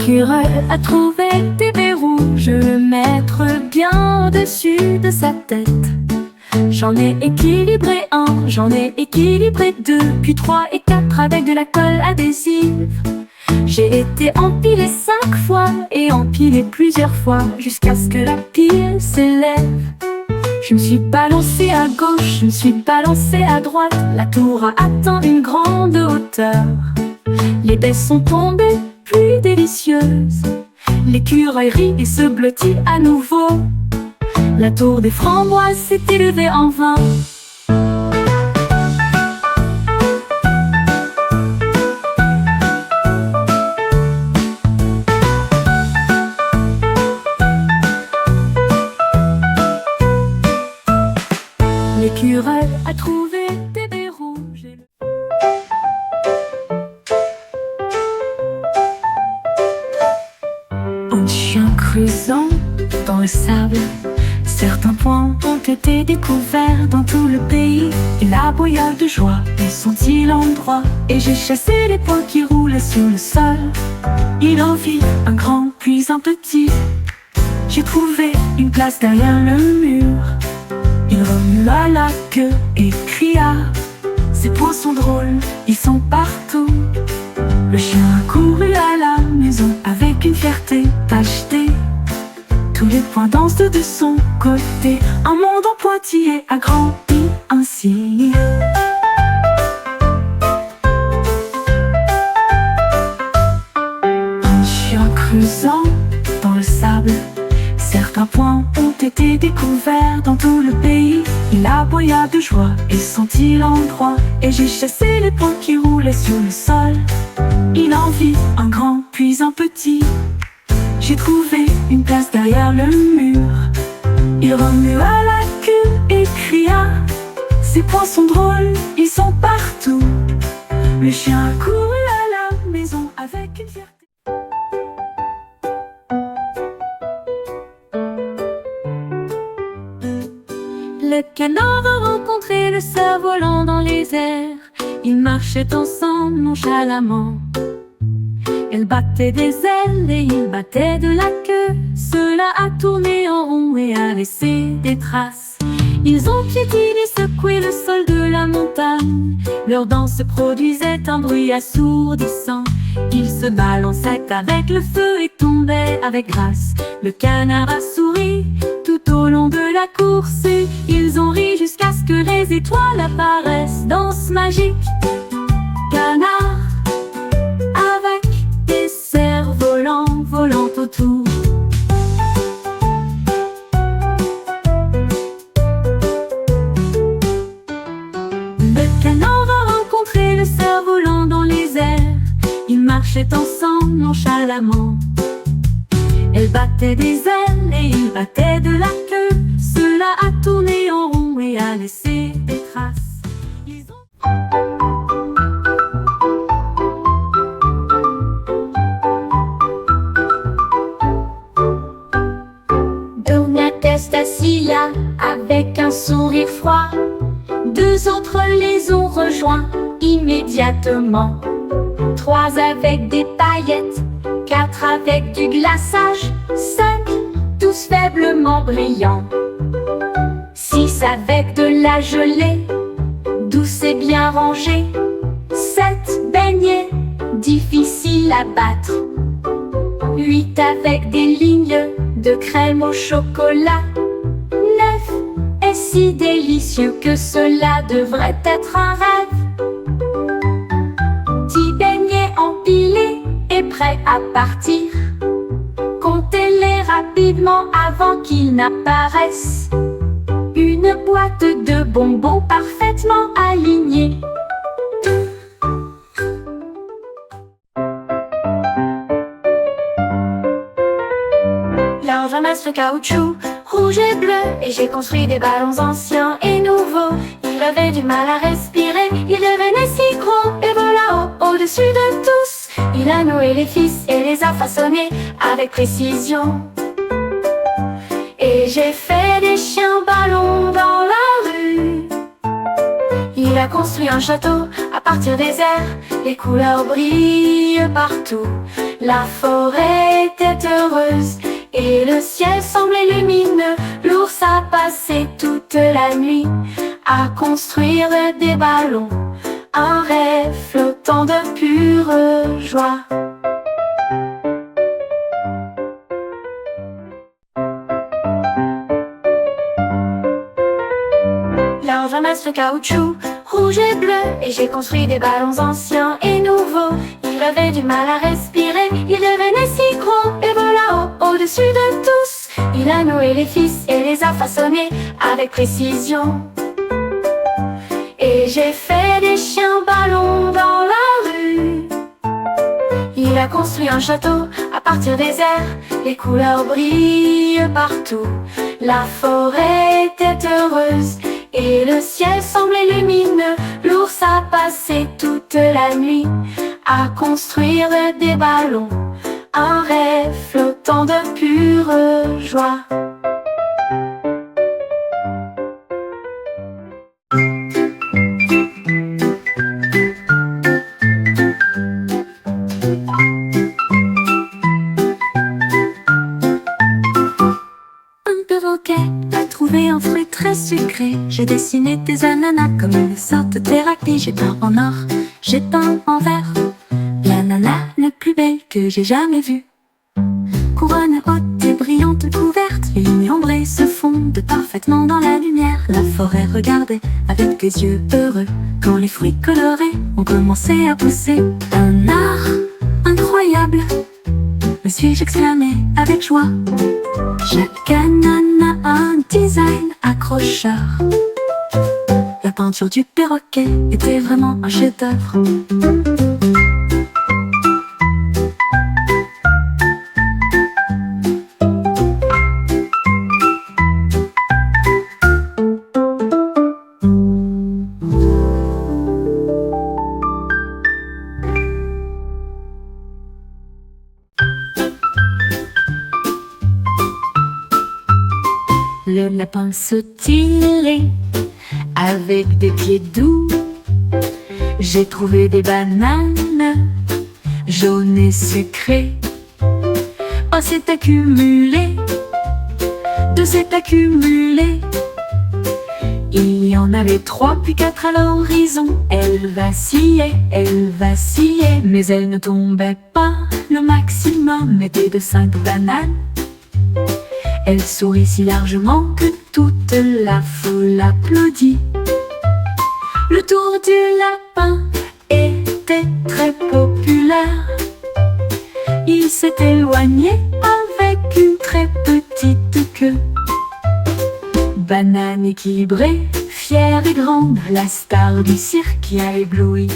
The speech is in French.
L'écureuil a trouvé des verrous, je veux le mettre bien au-dessus de sa tête. J'en ai équilibré un, j'en ai équilibré deux, puis trois et quatre avec de la colle adhésive. J'ai été empilé 5 fois et empilé plusieurs fois jusqu'à ce que la pile s'élève. Je me suis balancé à gauche, je me suis balancé à droite. La tour a atteint une grande hauteur. Les baies sont tombées, plus délicieuses. L'écureuil rit et se blottit à nouveau. La tour des framboises s'est élevée en vain. L'écureuil a trouvé des baies rouges. Un chien creusant dans le sable. Certains points ont été découverts dans tout le pays. Il aboya de joie et son-il endroit. Et j'ai chassé les points qui roulaient sur le sol. Il en vit un grand puis un petit. J'ai trouvé une place derrière le mur. Il remua la queue et cria: ces points sont drôles, ils sont partout. Le chien a couru à la maison avec une fierté achetée. Tous les points dansent de son côté. Un monde en pointillé a grandi ainsi. Un chien creusant dans le sable. Certains points ont été découverts dans tout le pays. Il aboya de joie et sentit l'endroit. Et j'ai chassé les points qui roulaient sur le sol. Il en vit un grand puis un petit. J'ai trouvé une place derrière le mur. Il remua la queue et cria: ces points sont drôles, ils sont partout. Le chien a couru à la maison avec une fierté. Le canard a rencontré le cerf-volant dans les airs. Ils marchaient ensemble nonchalamment. Elle battait des ailes et il battait de la queue. Cela a tourné en rond et a laissé des traces. Ils ont piétiné, secoué le sol de la montagne. Leur danse produisait un bruit assourdissant. Ils se balançaient avec le feu et tombaient avec grâce. Le canard a souri tout au long de la course et ils ont ri jusqu'à ce que les étoiles apparaissent. Danse magique, canard avec des cerfs-volants volant autour. Le canard a rencontré le cerf-volant dans les airs. Ils marchaient ensemble nonchalamment. Elle battait des ailes et il battait de la queue. Cela a tourné en rond et a laissé des traces. Donateste assis là avec un sourire froid. Deux autres les ont rejoints immédiatement. 3 avec des paillettes, 4 avec du glaçage, 5 tous faiblement brillants, 6 avec de la gelée, douce et bien rangée, 7 beignets, difficiles à battre, 8 avec des lignes de crème au chocolat, 9 est si délicieux que cela devrait être un rêve. 10 beignets empilés et prêts à partir. Comptez-les rapidement avant qu'ils n'apparaissent. Une boîte de bonbons parfaitement alignée. Là on ramasse le caoutchouc rouge et bleu et j'ai construit des ballons anciens et nouveaux. Il avait du mal à respirer, il devenait si gros et voilà au-dessus de tous. Il a noué les fils et les a façonnés avec précision. Et j'ai fait des chiens ballons dans la rue. Il a construit un château à partir des airs. Les couleurs brillent partout. La forêt était heureuse et le ciel semblait lumineux. L'ours a passé toute la nuit à construire des ballons, un rêve flottant de pure joie. Là on ramasse le caoutchouc rouge et bleu, et j'ai construit des ballons anciens et nouveaux. Il avait du mal à respirer, il devenait si gros, et voilà au-dessus de tous. Il a noué les fils et les a façonnés avec précision. Et j'ai fait des chiens ballons dans la rue. Il a construit un château à partir des airs, les couleurs brillent partout. La forêt était heureuse et le ciel semblait lumineux. L'ours a passé toute la nuit à construire des ballons, un rêve flottant de pure joie. Un perroquet a trouvé un fruit très sucré. J'ai dessiné des ananas comme une sorte de thérapie. J'ai peint en or, j'ai peint en vert, l'ananas la plus belle que j'ai jamais vue. Couronne haute et brillante couverte, les lignes ombrées se fondent parfaitement dans la lumière. La forêt regardait avec des yeux heureux quand les fruits colorés ont commencé à pousser. Un art incroyable, me suis-je exclamé avec joie. Chaque ananas a un design accrocheur. La peinture du perroquet était vraiment un chef-d'œuvre. Le lapin sautilait avec des pieds doux. J'ai trouvé des bananes jaunes et sucrées. Oh, c'est accumulé, de s'est accumulé. Il y en avait 3 puis 4 à l'horizon. Elle vacillait, mais elle ne tombait pas. Le maximum était de 5 bananes. Elle sourit si largement que toute la foule applaudit. Le tour du lapin était très populaire. Il s'est éloigné avec une très petite queue. Banane équilibrée, fière et grande, la star du cirque qui a ébloui